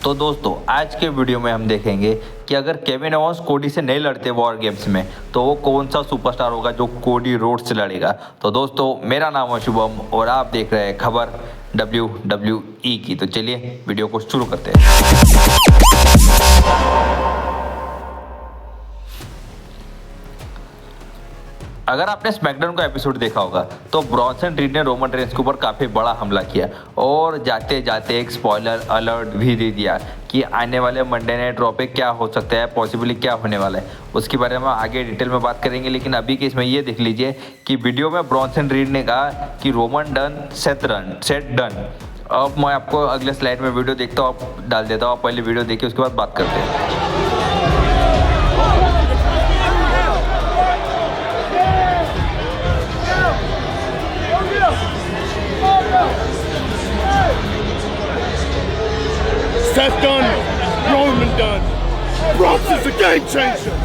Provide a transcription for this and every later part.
तो दोस्तों आज के वीडियो में हम देखेंगे कि अगर केविन ओवेंस कोडी से नहीं लड़ते वॉर गेम्स में तो वो कौन सा सुपरस्टार होगा जो कोडी रोड्स से लड़ेगा। तो दोस्तों मेरा नाम है शुभम और आप देख रहे हैं खबर WWE की। तो चलिए वीडियो को शुरू करते हैं। अगर आपने स्मैकडाउन का एपिसोड देखा होगा तो ब्रॉन्सन रीड ने रोमन रेंस के ऊपर काफ़ी बड़ा हमला किया और जाते जाते एक स्पॉइलर अलर्ट भी दे दिया कि आने वाले मंडे नाइट रॉ पे क्या हो सकता है, पॉसिबली क्या होने वाला है। उसके बारे में आगे डिटेल में बात करेंगे, लेकिन अभी के इसमें ये देख लीजिए कि वीडियो में ब्रॉन्सन रीड ने कहा कि रोमन डन सेट डन। अब मैं आपको अगले स्लाइड में वीडियो देखता हूँ, आप डाल देता हूँ। आप पहले वीडियो देखिए, उसके बाद बात करते हैं। Seth done, Roman done. Brock is a game changer.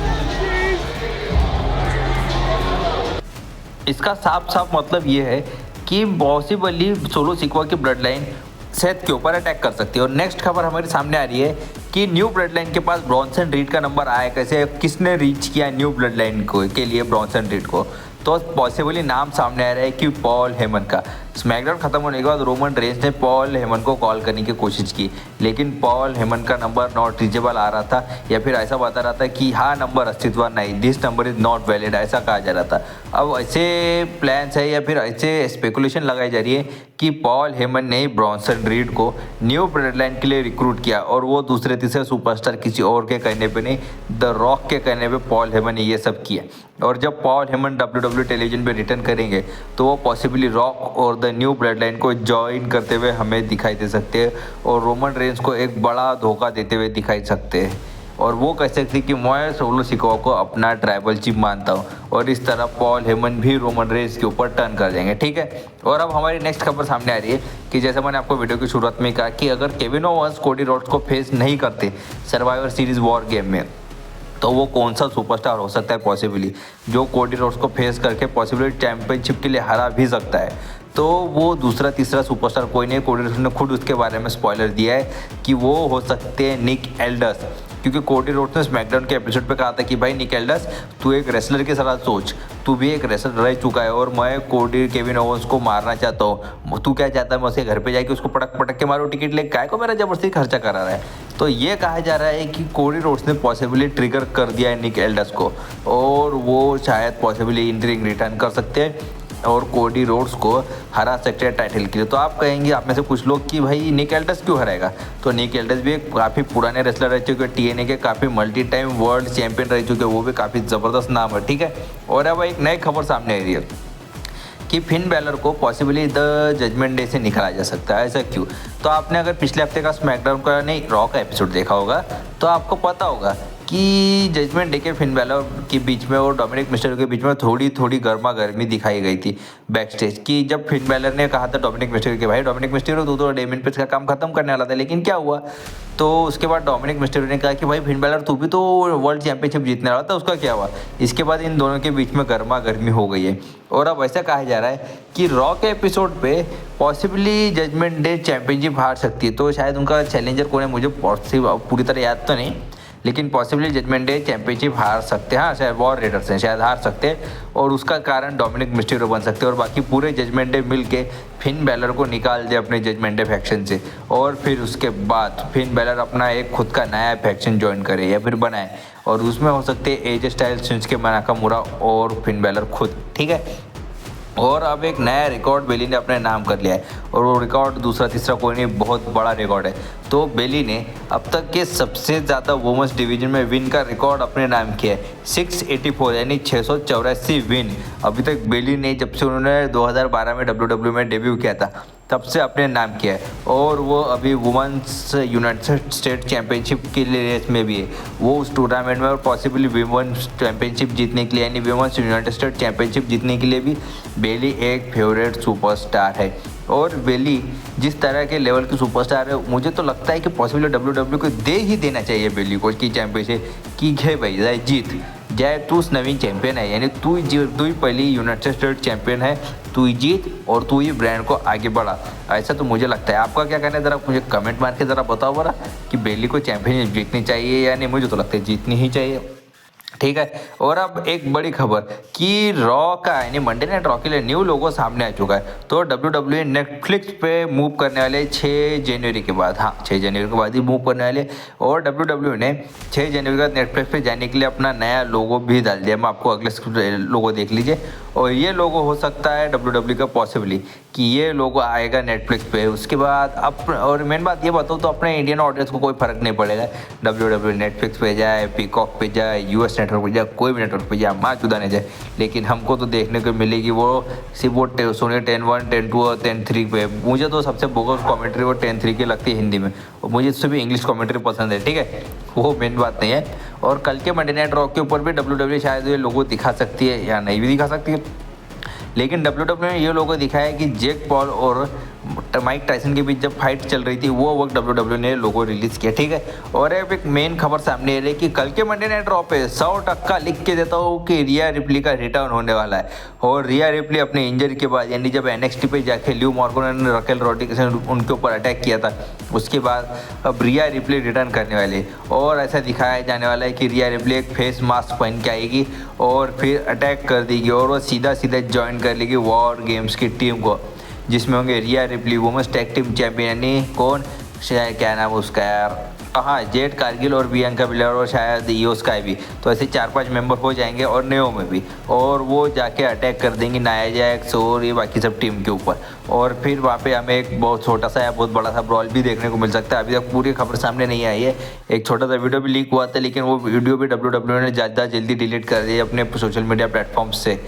इसका साफ साफ मतलब ये है कि पॉसिबली सोलो सिक्वा की ब्लड लाइन सेथ के ऊपर अटैक कर सकती है। और नेक्स्ट खबर हमारे सामने आ रही है कि न्यू ब्लड लाइन के पास ब्रॉन्सन रीड का नंबर आया कैसे, किसने रीच किया न्यू ब्लड लाइन को के लिए ब्रॉन्सन रीड को। तो पॉसिबली नाम सामने आ रहा है कि पॉल हेमन का। स्मैकडाउन खत्म होने के बाद रोमन रेंस ने पॉल हेमन को कॉल करने की कोशिश की, लेकिन पॉल हेमन का नंबर नॉट रीचेबल आ रहा था, या फिर ऐसा बता रहा था कि हाँ नंबर अस्तित्व नहीं, this number is not valid, ऐसा कहा जा रहा था। अब ऐसे प्लान्स है या फिर ऐसे स्पेकुलेशन लगाई जा रही है कि पॉल हेमन ने ब्रॉन्सन रीड को न्यू ब्लड लाइन के लिए रिक्रूट किया और वो दूसरे तीसरे सुपरस्टार किसी और के कहने पे नहीं, द रॉक के कहने पे पॉल हेमन ने ये सब किया। और जब पॉल हेमन WWE टेलीविजन पे रिटर्न करेंगे तो वो पॉसिबली रॉक और द न्यू ब्लड लाइन को ज्वाइन करते हुए हमें दिखाई दे सकते हैं और रोमन रेंस को एक बड़ा धोखा देते हुए दिखाई सकते हैं। और वो कह सकते कि मैं सोलो सिकोआ को अपना ट्राइबल चीफ मानता हूँ, और इस तरह पॉल हेमन भी रोमन रेंस के ऊपर टर्न कर देंगे। ठीक है, और अब हमारी नेक्स्ट खबर सामने आ रही है कि जैसे मैंने आपको वीडियो की शुरुआत में कहा कि अगर केविन ओवेंस कोडी रोड्स को फेस नहीं करते सर्वाइवर सीरीज वॉर गेम में तो वो कौन सा सुपरस्टार हो सकता है पॉसिबली जो कोडी रोड्स को फेस करके पॉसिबली चैंपियनशिप के लिए हरा भी सकता है। तो वो दूसरा तीसरा सुपरस्टार कोई नहीं, कोडी रोड्स ने खुद उसके बारे में स्पॉइलर दिया है कि वो हो सकते हैं निक एल्डस, क्योंकि कोडी रोड्स ने स्मैकडाउन के एपिसोड पे कहा था कि भाई निक एल्डस तू एक रेसलर के साथ सोच, तू भी एक रेसलर रह चुका है और मैं केविन ओवेंस को मारना चाहता हूँ, तू क्या चाहता है मैं उसके घर पे जाके उसको पटक पटक के मारूँ, टिकट ले काय को मेरा जबरदस्ती खर्चा करा रहा है। तो ये कहा जा रहा है कि कोडी रोड्स ने पॉसिबली ट्रिगर कर दिया है निक एल्डस को और वो शायद पॉसिबली इन रिंग रिटर्न कर सकते हैं और कोडी रोड्स को हरा सकते हैं टाइटल के लिए। तो आप कहेंगे आप में से कुछ लोग कि भाई निक एल्डस क्यों हराएगा, तो निक एल्डस भी एक काफ़ी पुराने रेसलर रह चुके हैं, TNA के काफ़ी मल्टी टाइम वर्ल्ड चैंपियन रह चुके हैं, वो भी काफ़ी ज़बरदस्त नाम है। ठीक है, और अब एक नई खबर सामने आ रही है कि फिन बैलर को पॉसिबली द जजमेंट डे से निकाला जा सकता है। ऐसा क्यों? तो आपने अगर पिछले हफ्ते का स्मैकडाउन का नहीं रॉ का एपिसोड देखा होगा तो आपको पता होगा कि जजमेंट डे के फिन बैलर के बीच में और डोमिनिक मिस्टेरियो के बीच में थोड़ी थोड़ी गर्मा गर्मी दिखाई गई थी बैक स्टेज की, जब फिन बैलर ने कहा था डोमिनिक मिस्टेरियो के भाई डोमिनिक मिस्टेरियो तू तो डेमियन पेज का काम खत्म करने वाला था, लेकिन क्या हुआ। तो उसके बाद डोमिनिक मिस्टेरियो ने कहा कि भाई फिन बैलर तू भी तो वर्ल्ड चैंपियनशिप जीतने वाला था, उसका क्या हुआ। इसके बाद इन दोनों के बीच में गर्मा गर्मी हो गई है और अब ऐसा कहा जा रहा है कि रॉ के एपिसोड पे पॉसिबली जजमेंट डे चैंपियनशिप हार सकती है। तो शायद उनका चैलेंजर कौन है मुझे पूरी तरह याद तो नहीं, लेकिन पॉसिबली जजमेंट डे चैंपियनशिप हार सकते हैं। हाँ, शायद वॉर रेडर्स हैं, शायद हार सकते हैं और उसका कारण डोमिनिक मिस्टेरियो बन सकते हैं और बाकी पूरे जजमेंट डे मिल के फिन बैलर को निकाल दे अपने जजमेंट डे फैक्शन से और फिर उसके बाद फिन बैलर अपना एक खुद का नया फैक्शन ज्वाइन करे या फिर बनाए और उसमें हो सकते हैं एजे स्टाइल्स, शिंसुके नाकामुरा और फिन बैलर खुद। ठीक है, और अब एक नया रिकॉर्ड बेली ने अपने नाम कर लिया है और वो रिकॉर्ड दूसरा तीसरा कोई नहीं, बहुत बड़ा रिकॉर्ड है। तो बेली ने अब तक के सबसे ज़्यादा वुमेंस डिवीजन में विन का रिकॉर्ड अपने नाम किया है, 684 यानी 684 विन। अभी तक बेली ने जब से उन्होंने 2012 में WWE में डेब्यू किया था तब से अपने नाम किया है और वो अभी वुमेंस यूनाइटेड स्टेट चैंपियनशिप के लिए रेस में भी है, वो उस टूर्नामेंट में और पॉसिबली वुमेंस चैंपियनशिप जीतने के लिए यानी वुमेंस यूनाइटेड स्टेट चैंपियनशिप जीतने के लिए भी बेली एक फेवरेट सुपरस्टार है। और बेली जिस तरह के लेवल की सुपरस्टार है मुझे तो लगता है कि पॉसिबली WWE को दे ही देना चाहिए बेली को की चैंपियनशिप की है भाई जीत ज्या तूच नवीन चॅम्पियन आहे यानी तू ही पहली यूनाइटेड स्टेट चैंपियन है, तू ही जीत और तू ही ब्रांड को आगे बढ़ा। ऐसा तो मुझे लगता है। आपका क्या कहना है, ज़रा मुझे कमेंट मार के ज़रा बताओ बरा कि बेली को चैंपियनशिप जीतनी चाहिए या नहीं। मुझे तो लगता है जीतनी ही चाहिए, ठीक है। और अब एक बड़ी खबर कि रॉ का यानी मंडे नाइट रॉ के लिए न्यू लोगो सामने आ चुका है। तो WWE नेटफ्लिक्स पे मूव करने वाले 6 जनवरी के बाद, हाँ 6 जनवरी के बाद ही मूव करने वाले। और WWE ने 6 जनवरी का नेटफ्लिक्स पे जाने के लिए अपना नया लोगो भी डाल दिया। मैं आपको अगले लोगो देख लीजिए। और ये लोगो हो सकता है WWE का पॉसिबली कि ये लोगो आएगा नेटफ्लिक्स पे। उसके बाद और मेन बात ये बताऊँ तो अपने इंडियन ऑडियंस को कोई फ़र्क नहीं पड़ेगा, WWE नेटफ्लिक्स पे जाए, पीकॉक पे जाए, US नेटवर्क पे जाए, कोई भी नेटवर्क पे जाए, माँ चुदाने जाए, लेकिन हमको तो देखने को मिलेगी वो सिर्फ वो सोनी 10-1, 10-2 और 10-3 पे। मुझे तो सबसे बोगस कमेंट्री वो 10-3 की लगती है हिंदी में, और मुझे इससे भी इंग्लिश कमेंट्री पसंद है, ठीक है, वो मेन बात नहीं है। और कल के मंडे नाइट रॉ के ऊपर भी WWE शायद ये लोगो दिखा सकती है या नहीं भी दिखा सकती है, लेकिन WWE ने ये लोगो दिखाया है कि जैक पॉल और माइक टाइसन के बीच जब फाइट चल रही थी वो वक्त WWE ने लोगो रिलीज़ किया, ठीक है। और अब एक मेन खबर सामने आ रही है कि कल के मंडे नाइट रॉ पे 100% लिख के देता हूँ कि रिया रिप्ली का रिटर्न होने वाला है। और रिया रिप्ली अपने इंजरी के बाद यानी जब NXT पे जाके ल्यू मॉर्गन ने रकेल रोड्रिगेज उनके ऊपर अटैक किया था, उसके बाद अब रिया रिप्ली रिटर्न करने वाली है। और ऐसा दिखाया जाने वाला है कि रिया रिप्ली एक फेस मास्क पहन के आएगी और फिर अटैक कर देगी और वो सीधा ज्वाइन कर लेगी वॉर गेम्स की टीम को, जिसमें होंगे Rhea Ripley women's tag team champion यानी कौन, शायद क्या नाम उसका यार, हाँ जेड कारगिल और बियांका बिलर और शायद ईओ स्काई भी। तो ऐसे 4-5 मेंबर हो जाएंगे और नेओ में भी, और वो जाके अटैक कर देंगी नाया जैक्स और ये बाकी सब टीम के ऊपर। और फिर वहाँ पे हमें एक बहुत छोटा सा या बहुत बड़ा सा ब्रॉल भी देखने को मिल सकता है। अभी तक पूरी खबर सामने नहीं आई है, एक छोटा सा वीडियो भी लीक हुआ था, लेकिन वो वीडियो भी WWE ने ज़्यादा जल्दी डिलीट कर दिया अपने सोशल मीडिया प्लेटफॉर्म्स से,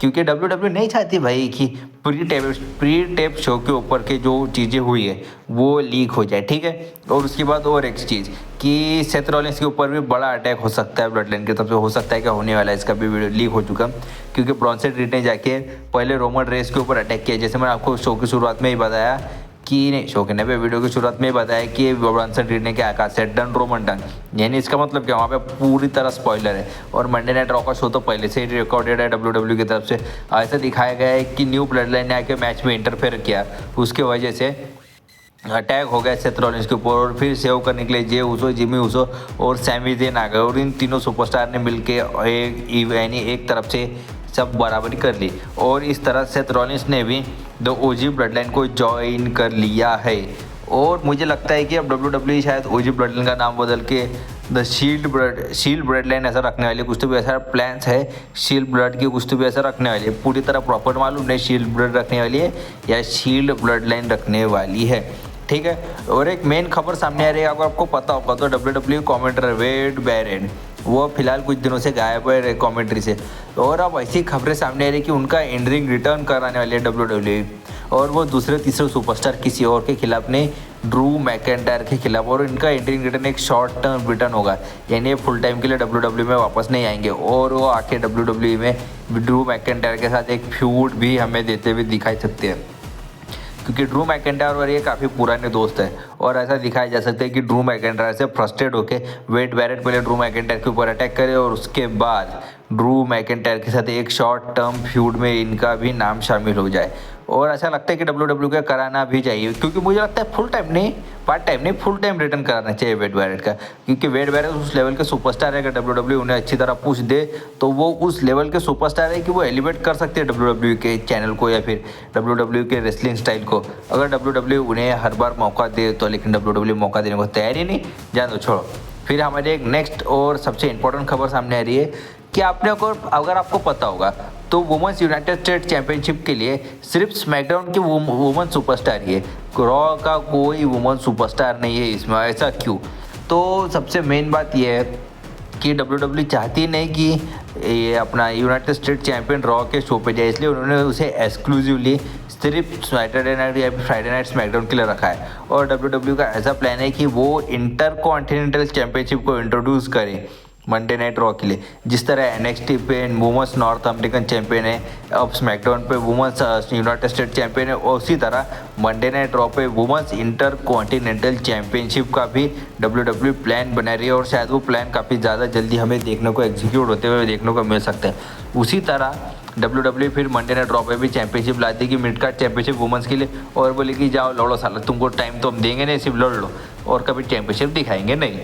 क्योंकि WWE नहीं चाहती भाई कि प्री टेप शो के ऊपर के जो चीज़ें हुई है वो लीक हो जाए, ठीक है। और उसके बाद और एक चीज़ कि सेथ रॉलिंस के ऊपर भी बड़ा अटैक हो सकता है ब्लड लाइन की तरफ से, हो सकता है क्या होने वाला है, इसका भी वीडियो लीक हो चुका, क्योंकि ब्रॉन्सन रीड ने जाके पहले रोमन रेस के ऊपर अटैक किया, जैसे मैंने आपको शो की शुरुआत में ही बताया कि नहीं, शो के नए वीडियो की शुरुआत में ही बताया कि ब्रॉन्सन रीड ने क्या कहा, सेट डन रोमन डन, यानी इसका मतलब क्या, वहाँ पे पूरी तरह स्पॉइलर है। और मंडे नाइट रॉ का शो तो पहले से ही रिकॉर्डेड है WWE की तरफ से। ऐसा दिखाया गया है कि न्यू ब्लड लाइन ने आके मैच में इंटरफेयर किया, उसके वजह से अटैक हो गया सेथ रॉलिंस के ऊपर, और फिर सेव करने के लिए जे उसो, जिमी उसो और सैमी ज़ेन आ गए, और इन तीनों सुपरस्टार ने मिलकर एक तरफ से सब बराबरी कर ली। और इस तरह सेथ रॉलिंस ने भी द OG ब्लड लाइन को ज्वाइन कर लिया है। और मुझे लगता है कि अब WWE शायद OG ब्लड लाइन का नाम बदल के द शील्ड ब्लड लाइन ऐसा रखने वाली, कुछ तो भी ऐसा प्लान्स है शील्ड ब्लड की, कुछ तो भी ऐसा रखने वाली है। पूरी तरह प्रॉपर मालूम नहीं शील्ड ब्लड रखने वाली है या शील्ड ब्लड लाइन रखने वाली है, ठीक है। और एक मेन खबर सामने आ रही है, अगर आपको पता होगा तो WWE कमेंटर वेड बैरेन वो फिलहाल कुछ दिनों से गायब है कमेंट्री से, और अब ऐसी खबरें सामने आ रही है कि उनका एंडरिंग रिटर्न कराने वाले है WWE, और वो दूसरे तीसरे सुपरस्टार किसी और के खिलाफ नहीं, ड्रू मैकेंटायर के खिलाफ। और इनका एंडरिंग रिटर्न एक शॉर्ट टर्म रिटर्न होगा, यानी फुल टाइम के लिए WWE में वापस नहीं आएंगे, और वो आके WWE में ड्रू मैकेंटायर के साथ एक फ्यूड भी हमें देते हुए दिखाई सकते हैं, क्योंकि ड्रू मैकेंटायर और ये काफ़ी पुराने दोस्त हैं। और ऐसा दिखाया जा सकता है कि ड्रू मैकेंटायर से फ्रस्ट्रेट होकर वेड बैरेट पहले ड्रू मैकेंटायर के ऊपर अटैक करे, और उसके बाद ड्रू मैकेंटायर के साथ एक शॉर्ट टर्म फ्यूड में इनका भी नाम शामिल हो जाए। और ऐसा लगता है कि WWE का कराना भी चाहिए, क्योंकि मुझे लगता है फुल टाइम नहीं, पार्ट टाइम नहीं, फुल टाइम रिटर्न कराना चाहिए वेड बैरेट का, क्योंकि वेड बैरेट उस लेवल के सुपरस्टार है। अगर WWE उन्हें अच्छी तरह पुश दे तो वो उस लेवल के सुपरस्टार है कि वो एलिवेट कर सकते हैं WWE के चैनल को या फिर WWE के रेसलिंग स्टाइल को। अगर WWE उन्हें हर बार मौका दे तो, लेकिन WWE मौका देने को तैयार ही नहीं, जान दो छोड़ो। फिर हमारे एक नेक्स्ट और सबसे इंपॉर्टेंट खबर सामने आ रही है कि अगर आपको पता होगा तो वुमेन्स यूनाइटेड स्टेट चैंपियनशिप के लिए सिर्फ स्मैकडाउन की वुमेन सुपरस्टार ही है, रॉ का कोई वुमेन सुपरस्टार नहीं है इसमें। ऐसा क्यों? तो सबसे मेन बात यह है कि WWE चाहती नहीं कि ये अपना यूनाइटेड स्टेट चैंपियन रॉ के शो पे जाए, इसलिए उन्होंने उसे एक्सक्लूसिवली सिर्फ सैटरडे नाइट या फ्राइडे नाइट स्मैकडाउन के लिए रखा है। और WWE का ऐसा प्लान है कि वो इंटर कॉन्टिनेंटल चैंपियनशिप को इंट्रोड्यूस करें मंडे नाइट रॉ के लिए। जिस तरह NXT पे वुमेंस नॉर्थ अमेरिकन चैंपियन है, अब स्मैकडाउन पे वुमेंस यूनाइटेड स्टेट चैंपियन है, और उसी तरह मंडे नाइट रॉ पे वुमेंस इंटर कॉन्टिनेंटल चैंपियनशिप का भी WWE प्लान बना रही है, और शायद वो प्लान काफ़ी ज़्यादा जल्दी हमें देखने को एग्जीक्यूट होते हुए देखने को मिल सकते हैं। उसी तरह WWE फिर मंडे नाइट रॉ पे भी चैंपियनशिप ला देगी, मिड कार्ड चैंपियनशिप वुमेंस के लिए, और बोले कि जाओ लड़ो साला, तुमको टाइम तो हम देंगे नहीं, सिर्फ लड़ लो, और कभी चैंपियनशिप दिखाएंगे नहीं।